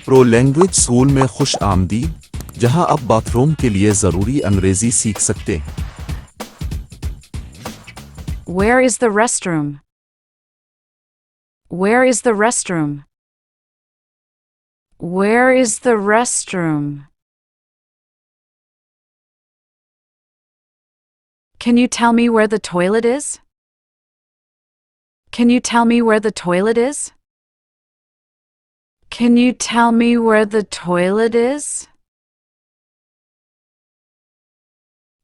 پرو language school میں خوش آمدید، جہاں آپ باتھ روم کے لیے ضروری انگریزی سیکھ سکتے ہیں۔ Where is the restroom? Where is the restroom? Where is the restroom? Can you tell me where the toilet is? Can you tell me where the toilet is? Can you tell me where the toilet is?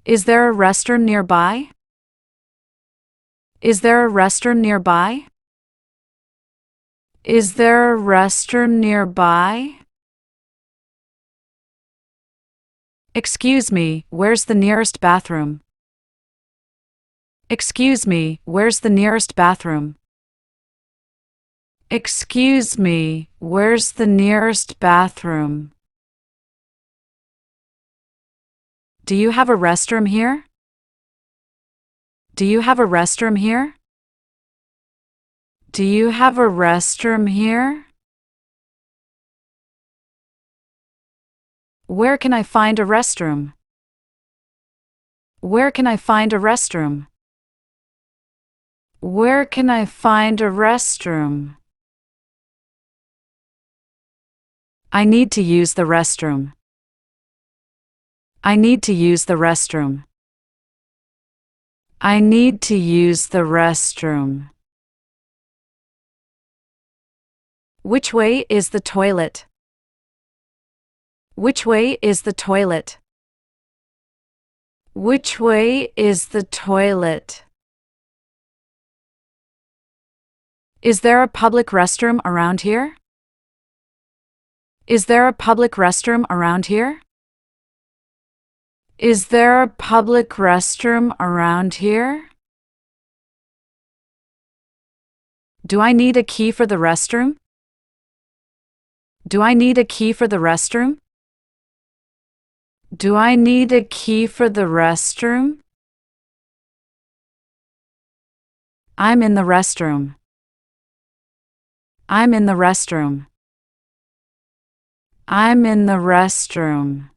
Is there a restroom nearby? Is there a restroom nearby? Is there a restroom nearby? Excuse me, where's the nearest bathroom? Excuse me, where's the nearest bathroom? Excuse me, where's the nearest bathroom? Do you have a restroom here? Do you have a restroom here? Do you have a restroom here? Where can I find a restroom? Where can I find a restroom? Where can I find a restroom? I need to use the restroom. I need to use the restroom. I need to use the restroom. Which way is the toilet? Which way is the toilet? Which way is the toilet? Is there a public restroom around here? Is there a public restroom around here? Is there a public restroom around here? Do I need a key for the restroom? Do I need a key for the restroom? Do I need a key for the restroom? I'm in the restroom. I'm in the restroom. I'm in the restroom.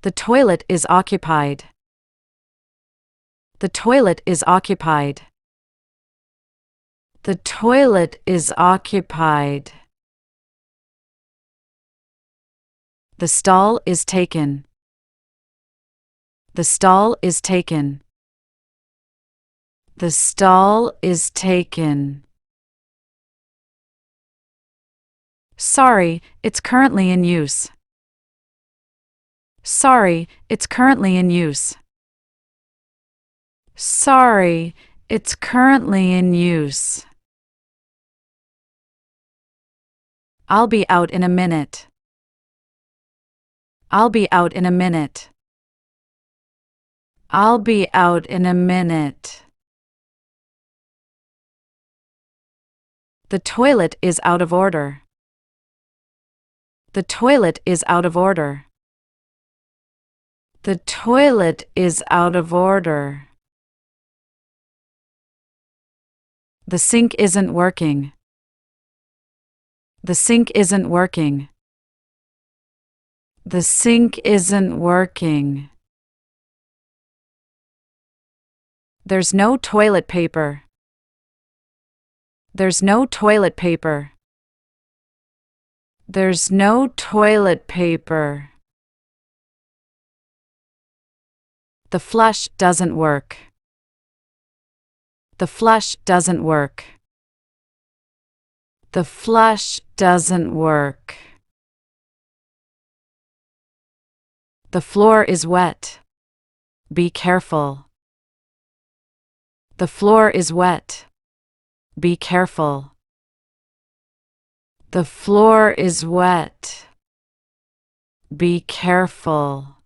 The toilet is occupied. The toilet is occupied. The toilet is occupied. The stall is taken. The stall is taken. The stall is taken. Sorry, it's currently in use. Sorry, it's currently in use. Sorry, it's currently in use. I'll be out in a minute. I'll be out in a minute. I'll be out in a minute. The toilet is out of order. The toilet is out of order. The toilet is out of order. The sink isn't working. The sink isn't working. The sink isn't working. There's no toilet paper. There's no toilet paper. There's no toilet paper. The flush doesn't work. The flush doesn't work. The flush doesn't work. The floor is wet. Be careful. The floor is wet. Be careful. The floor is wet. Be careful.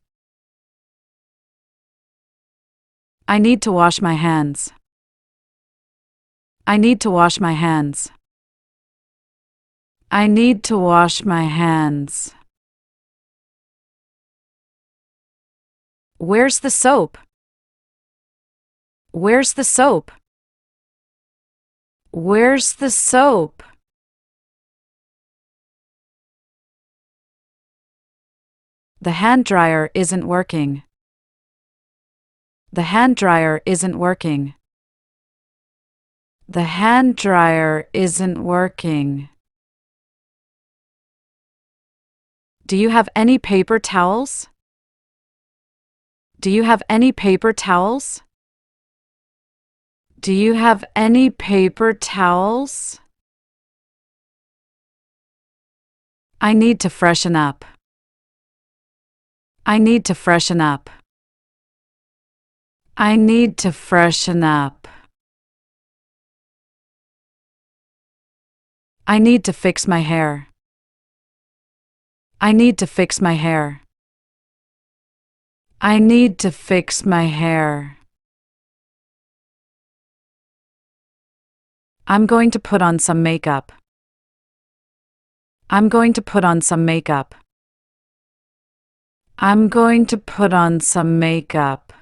I need to wash my hands. I need to wash my hands. I need to wash my hands. Where's the soap? Where's the soap? Where's the soap? The hand dryer isn't working. The hand dryer isn't working. The hand dryer isn't working. Do you have any paper towels? Do you have any paper towels? Do you have any paper towels? I need to freshen up. I need to freshen up. I need to freshen up. I need to fix my hair. I need to fix my hair. I need to fix my hair. I'm going to put on some makeup. I'm going to put on some makeup. I'm going to put on some makeup.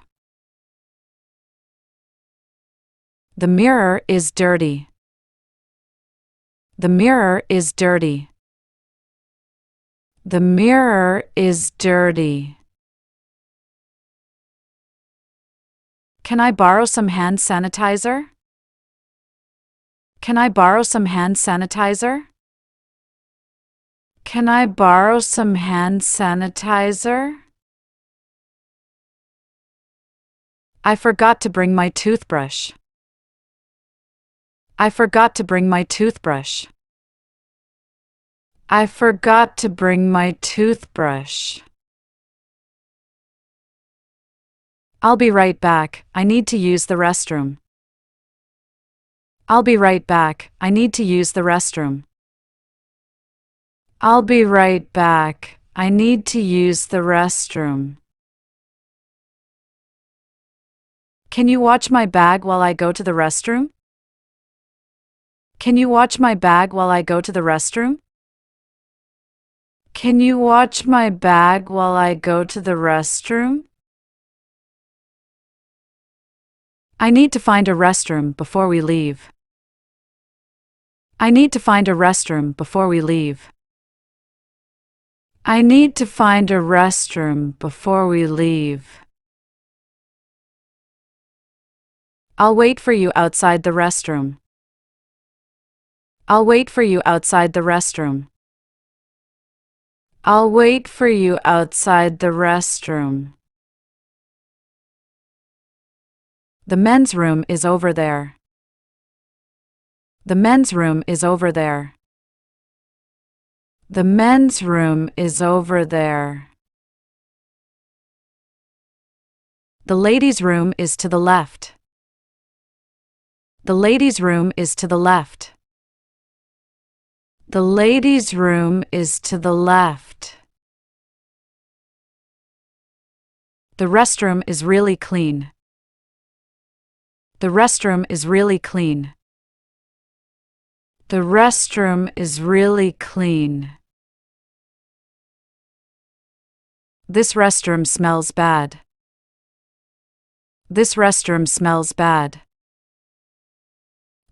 The mirror is dirty. The mirror is dirty. The mirror is dirty. Can I borrow some hand sanitizer? Can I borrow some hand sanitizer? Can I borrow some hand sanitizer? I forgot to bring my toothbrush. I forgot to bring my toothbrush. I forgot to bring my toothbrush. I'll be right back. I need to use the restroom. I'll be right back. I need to use the restroom. I'll be right back. I need to use the restroom. Can you watch my bag while I go to the restroom? Can you watch my bag while I go to the restroom? Can you watch my bag while I go to the restroom? I need to find a restroom before we leave. I need to find a restroom before we leave. I need to find a restroom before we leave. I'll wait for you outside the restroom. I'll wait for you outside the restroom. I'll wait for you outside the restroom. The men's room is over there. The men's room is over there. The men's room is over there. The ladies' room is to the left. The ladies' room is to the left. The ladies' room is to the left. The restroom is really clean. The restroom is really clean. The restroom is really clean. This restroom smells bad. This restroom smells bad.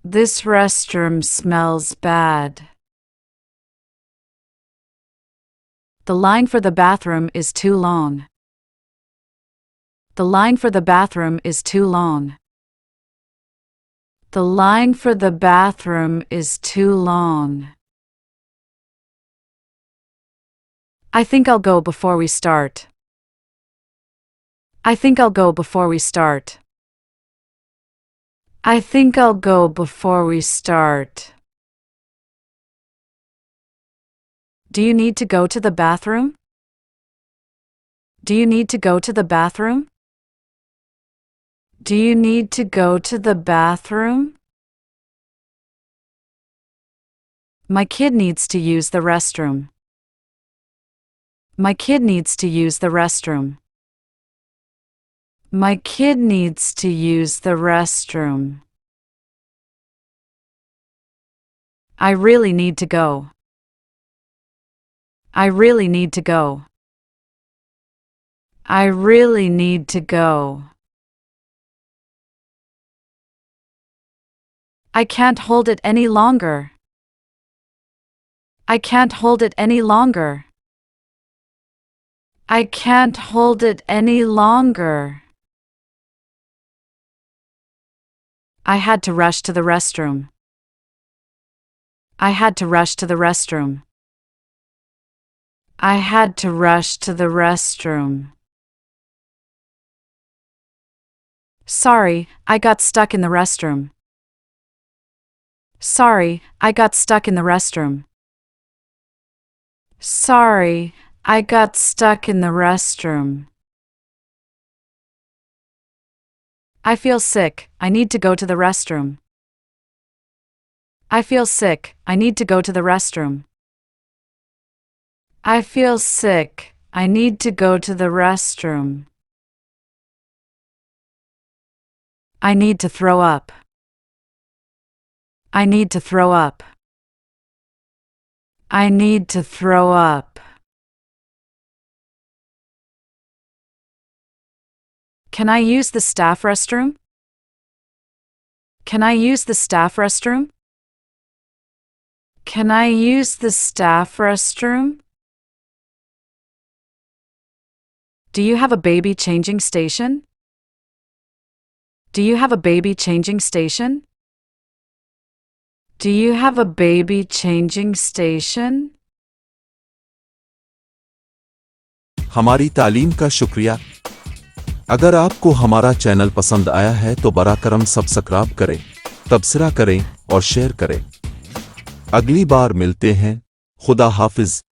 This restroom smells bad. The line for the bathroom is too long. The line for the bathroom is too long. The line for the bathroom is too long. I think I'll go before we start. I think I'll go before we start. I think I'll go before we start. Do you need to go to the bathroom? Do you need to go to the bathroom? Do you need to go to the bathroom? My kid needs to use the restroom. My kid needs to use the restroom. My kid needs to use the restroom. I really need to go. I really need to go. I really need to go. I can't hold it any longer. I can't hold it any longer. I can't hold it any longer. I had to rush to the restroom. I had to rush to the restroom. I had to rush to the restroom. Sorry, I got stuck in the restroom. Sorry, I got stuck in the restroom. Sorry, I got stuck in the restroom. I feel sick, I need to go to the restroom. I feel sick, I need to go to the restroom. I feel sick, I need to go to the restroom. I need to throw up. I need to throw up. I need to throw up. Can I use the staff restroom? Can I use the staff restroom? Can I use the staff restroom? Do you have a baby changing station? Do you have a baby changing station? Do you have a baby changing station? ہماری تعلیم کا شکریہ۔ اگر آپ کو ہمارا channel پسند آیا ہے تو براہ کرم سبسکرائب کریں، تبصرہ کریں اور شیئر کریں۔ اگلی بار ملتے ہیں۔ خدا حافظ۔